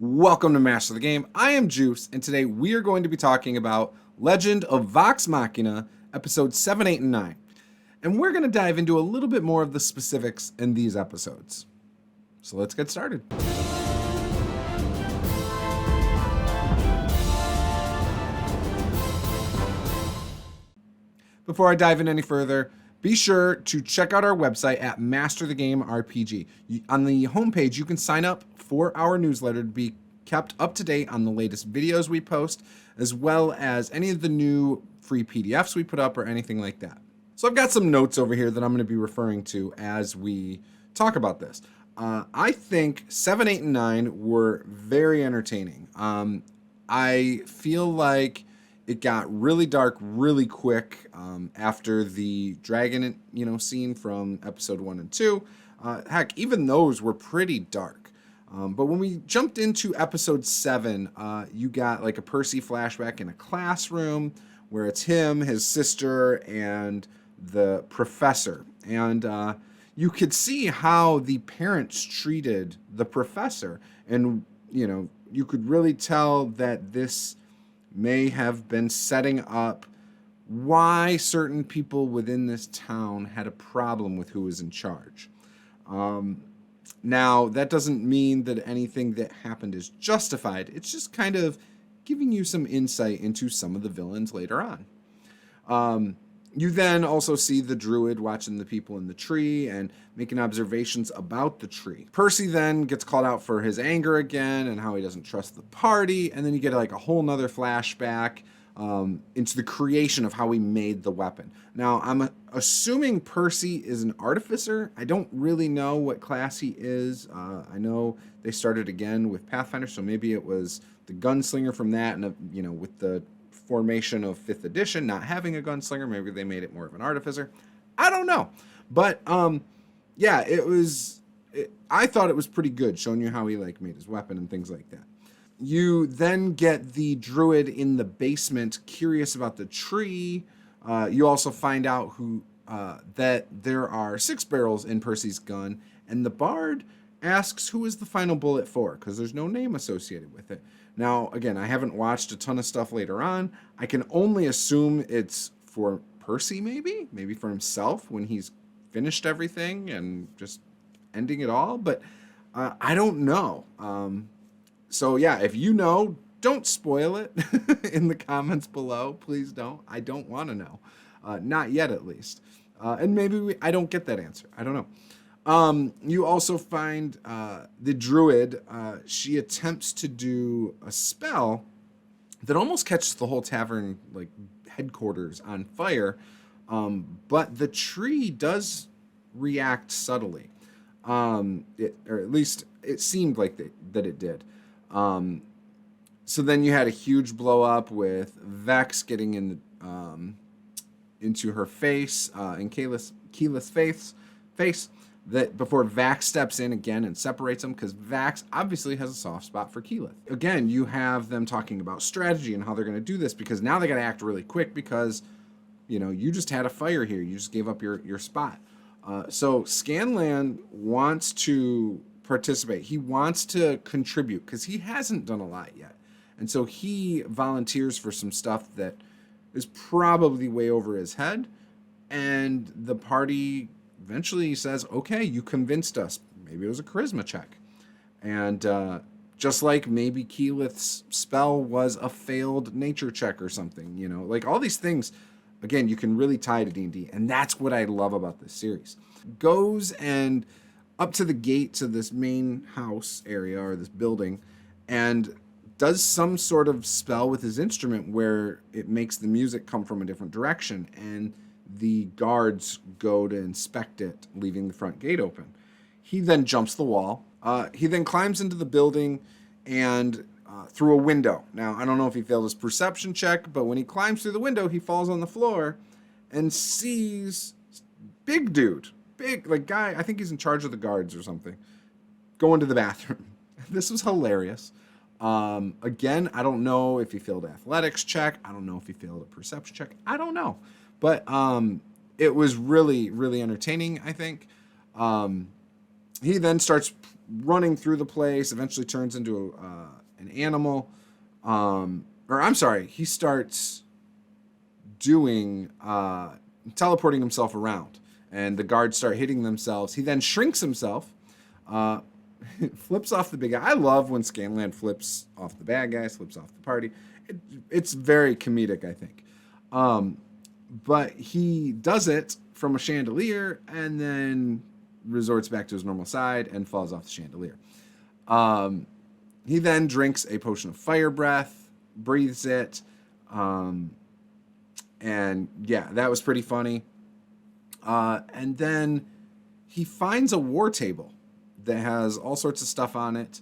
Welcome to Master the Game. I am Juice, and today we are going to be talking about Legend of Vox Machina, episodes 7, 8, and 9. And we're going to dive into a little bit more of the specifics in these episodes. So let's get started. Before I dive in any further, be sure to check out our website at Master the Game RPG. On the homepage, you can sign up for our newsletter to be kept up to date on the latest videos we post, as well as any of the new free PDFs we put up or anything like that. So I've got some notes over here that I'm going to be referring to as we talk about this. I think 7, 8, and 9 were very entertaining. I feel like it got really dark really quick after the dragon, scene from episode 1 and 2. Heck, even those were pretty dark. But when we jumped into episode 7, you got like a Percy flashback in a classroom where it's him, his sister, and the professor. And you could see how the parents treated the professor. And, you could really tell that this may have been setting up why certain people within this town had a problem with who was in charge. Now, that doesn't mean that anything that happened is justified. It's just kind of giving you some insight into some of the villains later on. You then also see the druid watching the people in the tree and making observations about the tree. Percy then gets called out for his anger again and how he doesn't trust the party. And then you get like a whole nother flashback into the creation of how he made the weapon. Now, I'm assuming Percy is an artificer. I don't really know what class he is. I know they started again with Pathfinder, so maybe it was the gunslinger from that, and with the formation of 5th edition, not having a gunslinger, maybe they made it more of an artificer. I don't know, but I thought it was pretty good, showing you how he made his weapon and things like that. You then get the druid in the basement curious about the tree. You also find out that there are 6 barrels in Percy's gun, and the bard asks who is the final bullet for, because there's no name associated with it. Now, again, I haven't watched a ton of stuff later on. I can only assume it's for Percy, maybe for himself when he's finished everything and just ending it all, but I don't know. So yeah, if you know, don't spoil it in the comments below. Please don't. I don't want to know. Not yet, at least. And maybe I don't get that answer. I don't know. You also find the druid. She attempts to do a spell that almost catches the whole tavern headquarters on fire. But the tree does react subtly. Or at least it seemed like that it did. So then you had a huge blow up with Vex getting into her face, in Keyleth's face, that before Vax steps in again and separates them, because Vax obviously has a soft spot for Keyleth. Again, you have them talking about strategy and how they're going to do this, because now they got to act really quick because, you just had a fire here. You just gave up your spot. So Scanlan wants to participate. He wants to contribute because he hasn't done a lot yet. And so he volunteers for some stuff that is probably way over his head. And the party eventually says, okay, you convinced us. Maybe it was a charisma check. And just like maybe Keyleth's spell was a failed nature check or something, all these things, again, you can really tie to D&D. And that's what I love about this series. Goes and up to the gate to this main house area or this building and does some sort of spell with his instrument where it makes the music come from a different direction, and the guards go to inspect it, leaving the front gate open. He then jumps the wall. He then climbs into the building and through a window. Now, I don't know if he failed his perception check, but when he climbs through the window, he falls on the floor and sees big dude, guy, I think he's in charge of the guards or something, going to the bathroom. This was hilarious. Again, I don't know if he failed an athletics check. I don't know if he failed a perception check. I don't know. But it was really, really entertaining, I think. He then starts running through the place, eventually turns into an animal. He starts doing teleporting himself around, and the guards start hitting themselves. He then shrinks himself, flips off the big guy. I love when Scanlan flips off the bad guys, flips off the party. It's very comedic, I think. But he does it from a chandelier and then resorts back to his normal side and falls off the chandelier. He then drinks a potion of fire breath, breathes it, and yeah, that was pretty funny. And then he finds a war table that has all sorts of stuff on it.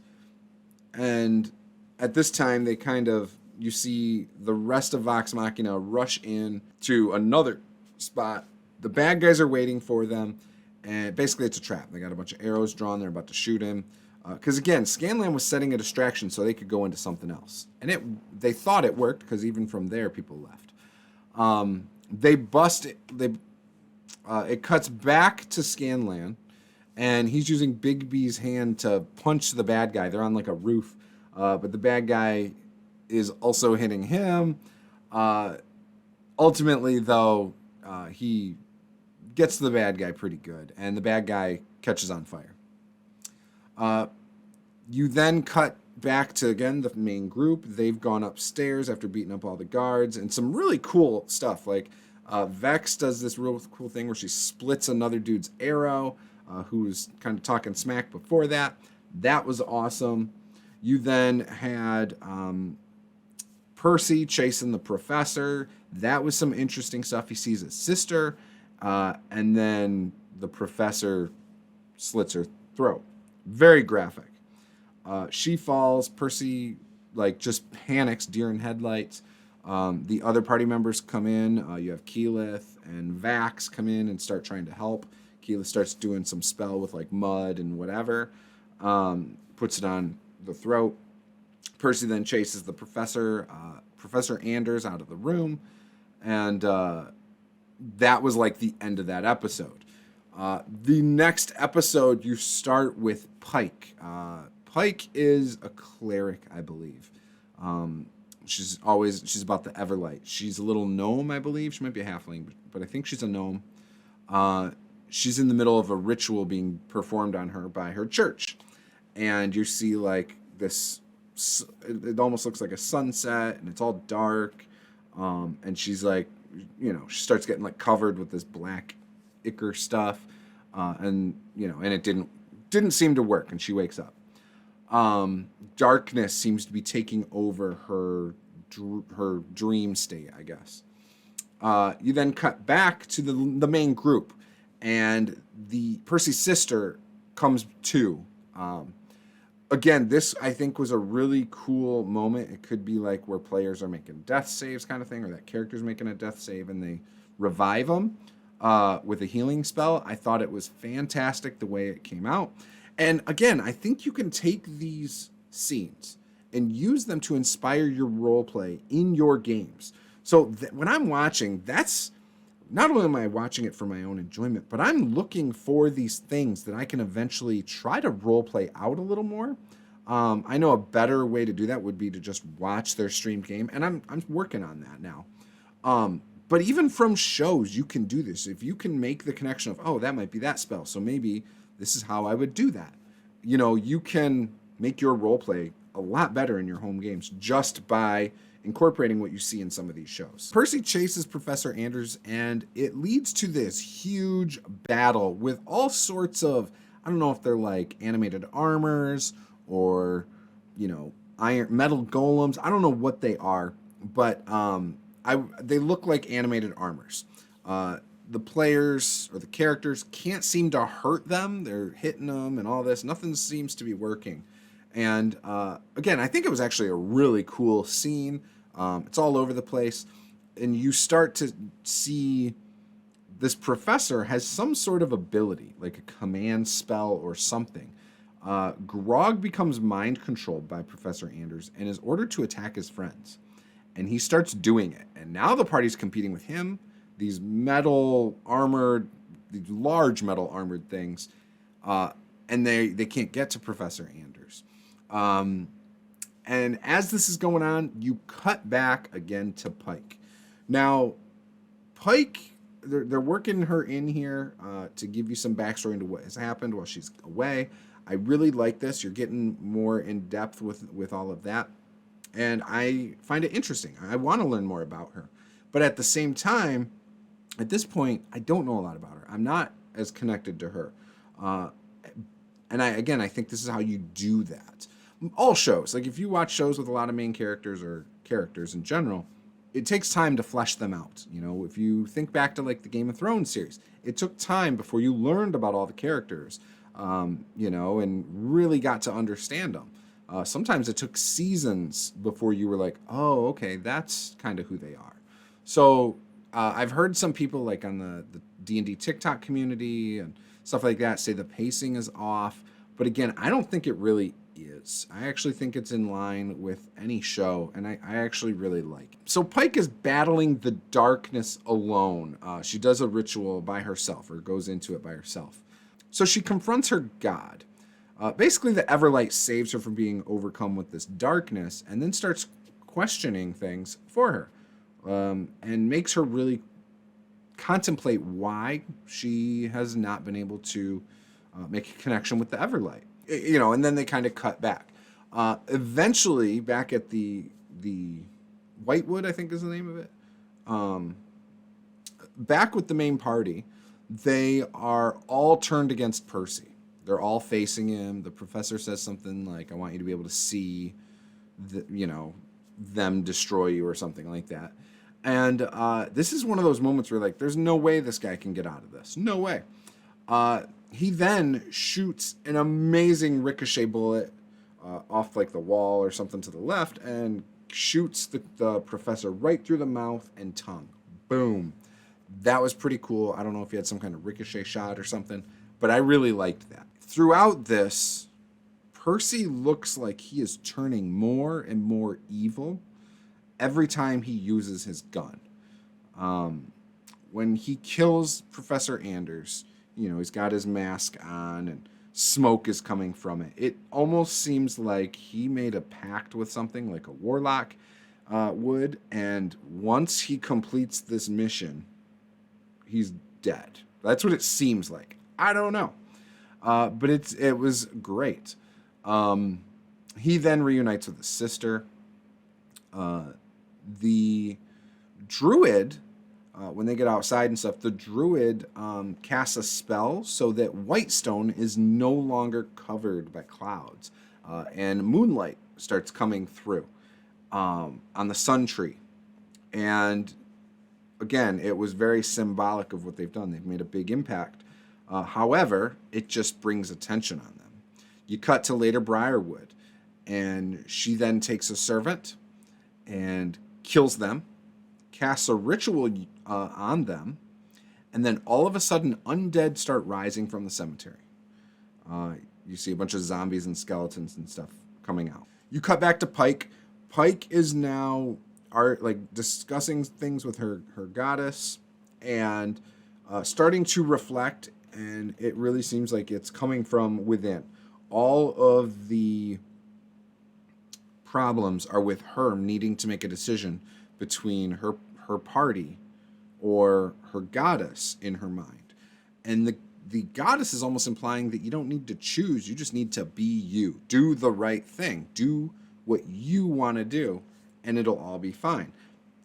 And at this time, you see the rest of Vox Machina rush in to another spot. The bad guys are waiting for them. And basically, it's a trap. They got a bunch of arrows drawn. They're about to shoot him. Because again, Scanlan was setting a distraction so they could go into something else. And they thought it worked, because even from there, people left. They bust it. It cuts back to Scanlan, and he's using Big B's hand to punch the bad guy. They're on like a roof, but the bad guy is also hitting him. Ultimately, though, he gets the bad guy pretty good, and the bad guy catches on fire. You then cut back to, again, the main group. They've gone upstairs after beating up all the guards, and some really cool stuff. Like, Vex does this real cool thing where she splits another dude's arrow, who was kind of talking smack before that. That was awesome. You then had Percy chasing the professor. That was some interesting stuff. He sees his sister, and then the professor slits her throat. Very graphic. She falls. Percy just panics, deer in headlights. The other party members come in. You have Keyleth and Vax come in and start trying to help. Keyleth starts doing some spell with mud and whatever. Puts it on the throat. Percy then chases the professor, Professor Anders, out of the room. And that was the end of that episode. The next episode, you start with Pike. Pike is a cleric, I believe. She's about the Everlight. She's a little gnome, I believe. She might be a halfling, but I think she's a gnome. She's in the middle of a ritual being performed on her by her church. And you see this, it almost looks like a sunset, and it's all dark. And she's she starts getting covered with this black ichor stuff. And it didn't seem to work, and she wakes up. Darkness seems to be taking over her dream state, I guess. You then cut back to the main group, and Percy's sister comes too. Again, this I think was a really cool moment. It could be where players are making death saves kind of thing, or that character's making a death save and they revive them with a healing spell. I thought it was fantastic the way it came out. And again, I think you can take these scenes and use them to inspire your role play in your games. So when I'm watching, that's not only am I watching it for my own enjoyment, but I'm looking for these things that I can eventually try to role play out a little more. I know a better way to do that would be to just watch their streamed game, and I'm working on that now. But even from shows, you can do this. If you can make the connection of, oh, that might be that spell, so maybe this is how I would do that. You can make your role play a lot better in your home games just by incorporating what you see in some of these shows. Percy chases Professor Anders, and it leads to this huge battle with all sorts of, I don't know if they're animated armors or, iron metal golems. I don't know what they are, but they look like animated armors. The players or the characters can't seem to hurt them. They're hitting them and all this. Nothing seems to be working. And again, I think it was actually a really cool scene. It's all over the place. And you start to see this professor has some sort of ability, like a command spell or something. Grog becomes mind controlled by Professor Anders and is ordered to attack his friends. And he starts doing it. And now the party's competing with him. These large metal armored things. and they can't get to Professor Anders. And as this is going on, you cut back again to Pike. Now, Pike, they're working her in here to give you some backstory into what has happened while she's away. I really like this. You're getting more in depth with all of that. And I find it interesting. I want to learn more about her. But at the same time, at this point, I don't know a lot about her. I'm not as connected to her. And I think this is how you do that. All shows, like if you watch shows with a lot of main characters or characters in general, it takes time to flesh them out. You know, if you think back to like the Game of Thrones series, it took time before you learned about all the characters, and really got to understand them. Sometimes it took seasons before you were like, oh, okay, that's kind of who they are. So I've heard some people like on the D&D TikTok community and stuff like that say the pacing is off. But again, I don't think it really is. I actually think it's in line with any show, and I actually really like it. So Pike is battling the darkness alone. She does a ritual by herself, or goes into it by herself. So she confronts her god. Basically, the Everlight saves her from being overcome with this darkness, and then starts questioning things for her, and makes her really contemplate why she has not been able to make a connection with the Everlight. And then they kind of cut back. Eventually, back at the Whitewood, I think is the name of it, back with the main party, they are all turned against Percy. They're all facing him. The professor says something like, I want you to be able to see them destroy you, or something like that. And this is one of those moments where, like, there's no way this guy can get out of this. No way. He then shoots an amazing ricochet bullet off, like, the wall or something to the left, and shoots the professor right through the mouth and tongue. Boom. That was pretty cool. I don't know if he had some kind of ricochet shot or something, but I really liked that. Throughout this, Percy looks like he is turning more and more evil every time he uses his gun. When he kills Professor Anders, he's got his mask on and smoke is coming from it. It almost seems like he made a pact with something like a warlock would, and once he completes this mission, he's dead. That's what it seems like. I don't know. But it was great. He then reunites with his sister. The druid, when they get outside and stuff, the druid casts a spell so that Whitestone is no longer covered by clouds, and moonlight starts coming through on the sun tree. And again, it was very symbolic of what they've done. They've made a big impact. However, it just brings attention on them. You cut to later Briarwood, and she then takes a servant and kills them, casts a ritual on them, and then all of a sudden, undead start rising from the cemetery. You see a bunch of zombies and skeletons and stuff coming out. You cut back to Pike. Pike is now discussing things with her goddess and starting to reflect, and it really seems like it's coming from within. All of the problems are with her needing to make a decision between her party or her goddess in her mind. And the goddess is almost implying that you don't need to choose, you just need to be you. Do the right thing. Do what you want to do, and it'll all be fine.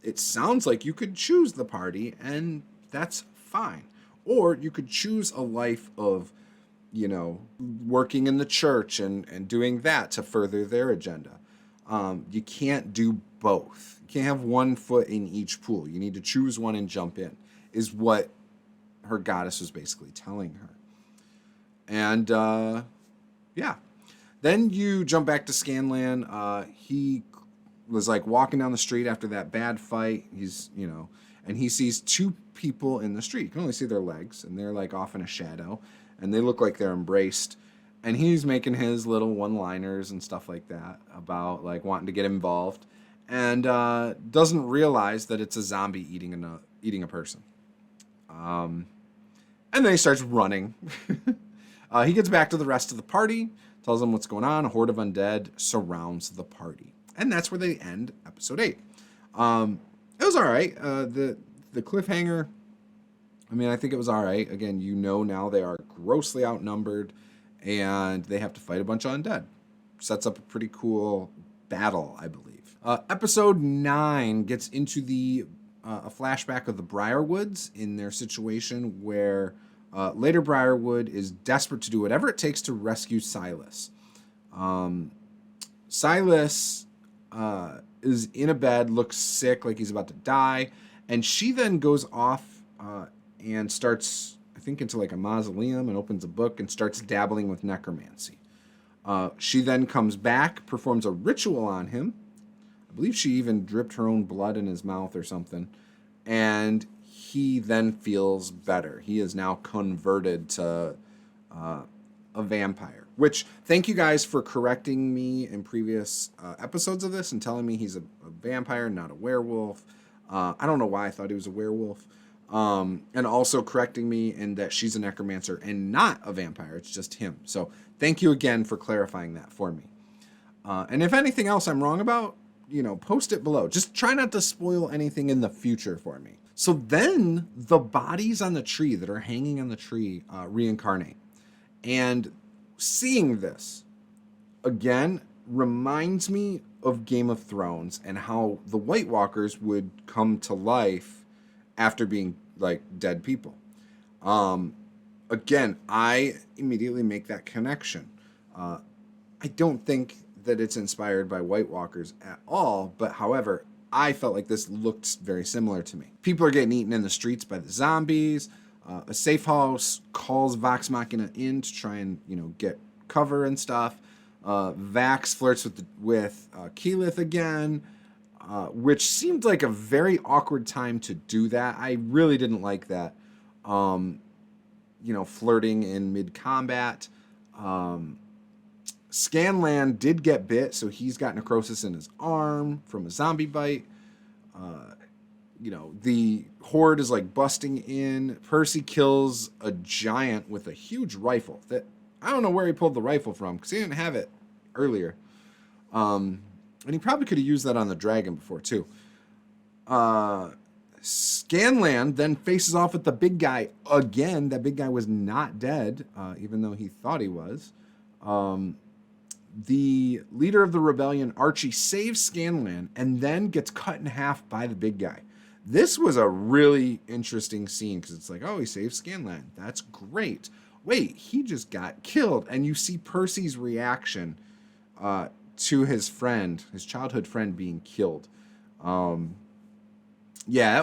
It sounds like you could choose the party, and that's fine. Or you could choose a life of, working in the church and doing that to further their agenda. You can't do both. You can't have one foot in each pool. You need to choose one and jump in, is what her goddess was basically telling her. And, Then you jump back to Scanlan. He was walking down the street after that bad fight. He's, and he sees two people in the street. You can only see their legs, and they're off in a shadow, and they look like they're embraced. And he's making his little one-liners and stuff like that about wanting to get involved, and doesn't realize that it's a zombie eating a person. And then he starts running. He gets back to the rest of the party, tells them what's going on. A horde of undead surrounds the party. And that's where they end episode 8. It was all right. The cliffhanger, I mean, I think it was all right. Again, now they are grossly outnumbered, and they have to fight a bunch of undead. Sets up a pretty cool battle, I believe. Episode 9 gets into a flashback of the Briarwoods in their situation where later Briarwood is desperate to do whatever it takes to rescue Silas. Silas is in a bed, looks sick, like he's about to die, and she then goes off and starts, I think, into like a mausoleum and opens a book and starts dabbling with necromancy. She then comes back, performs a ritual on him. I believe she even dripped her own blood in his mouth or something. And he then feels better. He is now converted to a vampire. Which, thank you guys for correcting me in previous episodes of this and telling me he's a vampire, not a werewolf. I don't know why I thought he was a werewolf. And also correcting me in that she's a necromancer and not a vampire. It's just him. So thank you again for clarifying that for me. And if anything else I'm wrong about, post it below. Just try not to spoil anything in the future for me. So then the bodies on the tree that are hanging on the tree reincarnate. And seeing this, again, reminds me of Game of Thrones and how the White Walkers would come to life after being like dead people. Again, I immediately make that connection. I don't think that it's inspired by White Walkers at all, but however, I felt like this looked very similar to me. People are getting eaten in the streets by the zombies. A safe house calls Vox Machina in to try and get cover and stuff. Vax flirts with Keyleth again. Which seemed like a very awkward time to do that. I really didn't like that. Flirting in mid-combat. Scanlan did get bit, so he's got necrosis in his arm from a zombie bite. The horde is like busting in. Percy kills a giant with a huge rifle. That I don't know where he pulled the rifle from because he didn't have it earlier. And he probably could have used that on the dragon before, too. Scanlan then faces off with the big guy again. That big guy was not dead, even though he thought he was. The leader of the rebellion, Archie, saves Scanlan and then gets cut in half by the big guy. This was a really interesting scene because it's like, oh, he saved Scanlan. That's great. Wait, he just got killed. And you see Percy's reaction to his friend, his childhood friend, being killed. That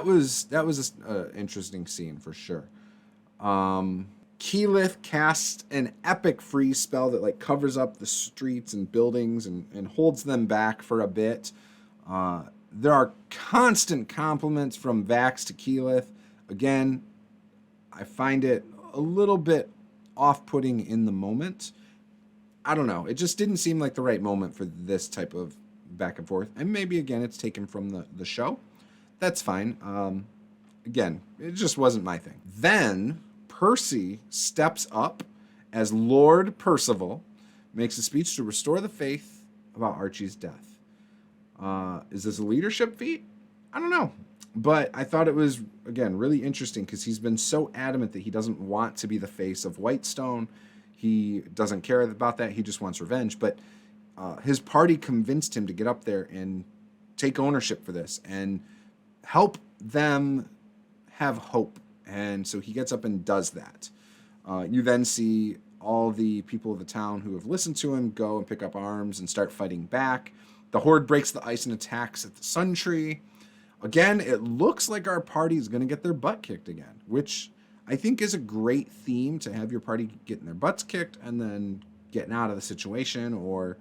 was an interesting scene for sure. Keyleth casts an epic freeze spell that like covers up the streets and buildings and holds them back for a bit. There are constant compliments from Vax to Keyleth. Again, I find it a little bit off-putting in the moment. I don't know. It just didn't seem like the right moment for this type of back and forth. And maybe, again, it's taken from the show. That's fine. Again, it just wasn't my thing. Then Percy steps up as Lord Percival, makes a speech to restore the faith about Archie's death. Is this a leadership feat? I don't know. But I thought it was, again, really interesting because he's been so adamant that he doesn't want to be the face of Whitestone. He doesn't care about that. He just wants revenge. But his party convinced him to get up there and take ownership for this and help them have hope. And so he gets up and does that. You then see all the people of the town who have listened to him go and pick up arms and start fighting back. The horde breaks the ice and attacks at the Sun Tree. Again, it looks like our party is going to get their butt kicked again, which I think is a great theme to have your party getting their butts kicked and then getting out of the situation or,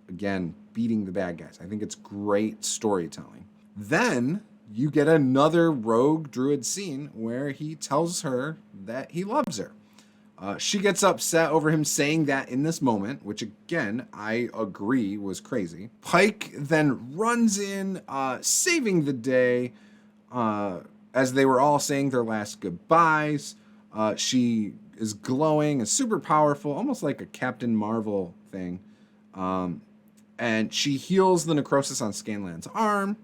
again, beating the bad guys. I think it's great storytelling. Then you get another rogue druid scene where he tells her that he loves her. She gets upset over him saying that in this moment, which again, I agree was crazy. Pike then runs in, saving the day as they were all saying their last goodbyes. She is glowing, is super powerful, almost like a Captain Marvel thing. And she heals the necrosis on Scanlan's arm,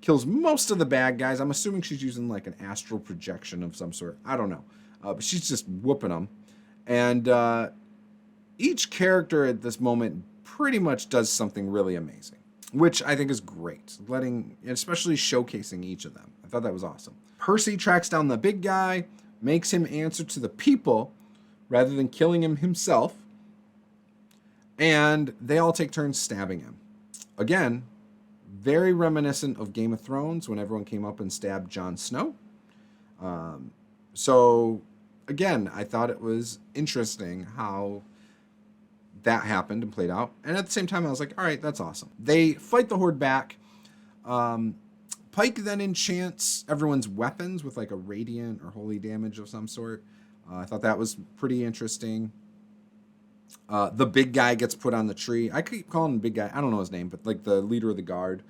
kills most of the bad guys. I'm assuming she's using like an astral projection of some sort. I don't know. But she's just whooping them. And each character at this moment pretty much does something really amazing, which I think is great, especially showcasing each of them. I thought that was awesome. Percy tracks down the big guy, makes him answer to the people rather than killing him himself, and they all take turns stabbing him. Again, very reminiscent of Game of Thrones when everyone came up and stabbed Jon Snow. So again, I thought it was interesting how that happened and played out. And at the same time, I was like, all right, that's awesome. They fight the Horde back. Pike then enchants everyone's weapons with like a radiant or holy damage of some sort. I thought that was pretty interesting. The big guy gets put on the tree. I keep calling him big guy. I don't know his name, but like the leader of the guard.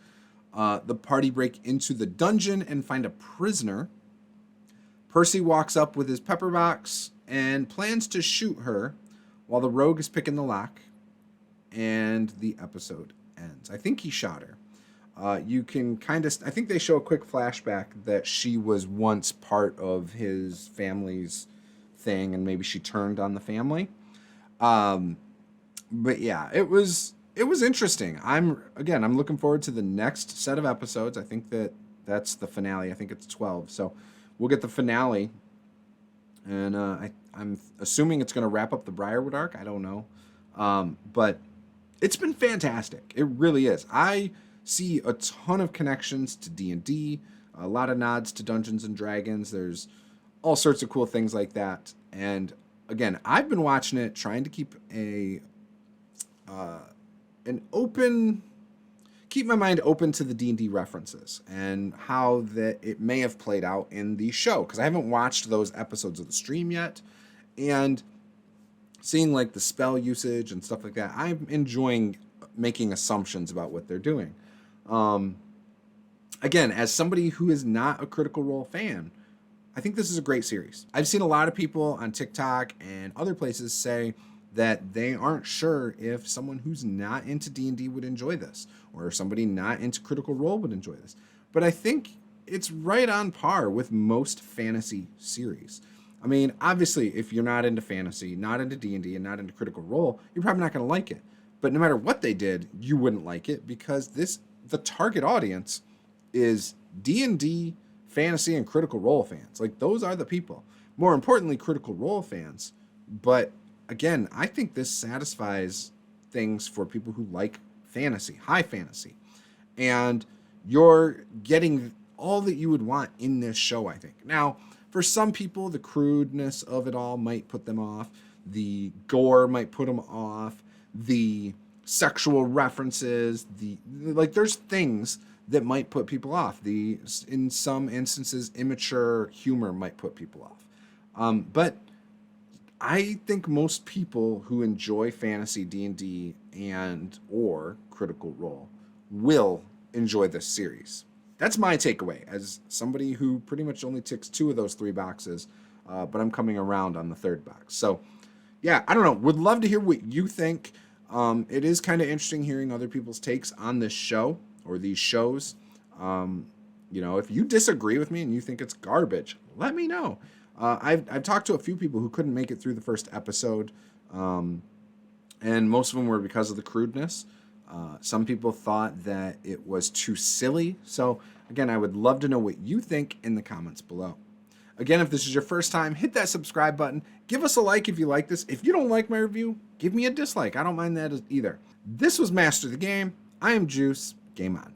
The party break into the dungeon and find a prisoner. Percy walks up with his pepper box and plans to shoot her while the rogue is picking the lock, and the episode ends. I think he shot her. You can kind of, I think they show a quick flashback that she was once part of his family's thing, and maybe she turned on the family. But yeah, it was interesting. I'm looking forward to the next set of episodes. I think that's the finale. I think it's 12. So we'll get the finale, and I'm assuming it's going to wrap up the Briarwood arc. I don't know. But it's been fantastic. It really is. I see a ton of connections to D&D, a lot of nods to Dungeons and Dragons. There's all sorts of cool things like that. And again, I've been watching it, trying to keep keep my mind open to the D&D references and how that it may have played out in the show, because I haven't watched those episodes of the stream yet, and seeing like the spell usage and stuff like that, I'm enjoying making assumptions about what they're doing. Again, as somebody who is not a Critical Role fan, I think this is a great series. I've seen a lot of people on TikTok and other places say that they aren't sure if someone who's not into D&D would enjoy this, or somebody not into Critical Role would enjoy this. But I think it's right on par with most fantasy series. I mean, obviously, if you're not into fantasy, not into D&D, and not into Critical Role, you're probably not going to like it. But no matter what they did, you wouldn't like it, because the target audience is D&D, fantasy, and Critical Role fans. Like, those are the people. More importantly, Critical Role fans. But again, I think this satisfies things for people who like fantasy, high fantasy. And you're getting all that you would want in this show, I think. Now, for some people, the crudeness of it all might put them off. The gore might put them off. The sexual references, there's things that might put people off. In some instances, immature humor might put people off. But I think most people who enjoy fantasy, D&D, and or Critical Role will enjoy this series. That's my takeaway as somebody who pretty much only ticks 2 of those 3 boxes, but I'm coming around on the 3rd box. So, yeah, I don't know. Would love to hear what you think. It is kind of interesting hearing other people's takes on this show or these shows. If you disagree with me and you think it's garbage, let me know. I've talked to a few people who couldn't make it through the first episode, and most of them were because of the crudeness. Some people thought that it was too silly. So, again, I would love to know what you think in the comments below. Again, if this is your first time, hit that subscribe button. Give us a like if you like this. If you don't like my review, give me a dislike. I don't mind that either. This was Master the Game. I am Juice. Game on.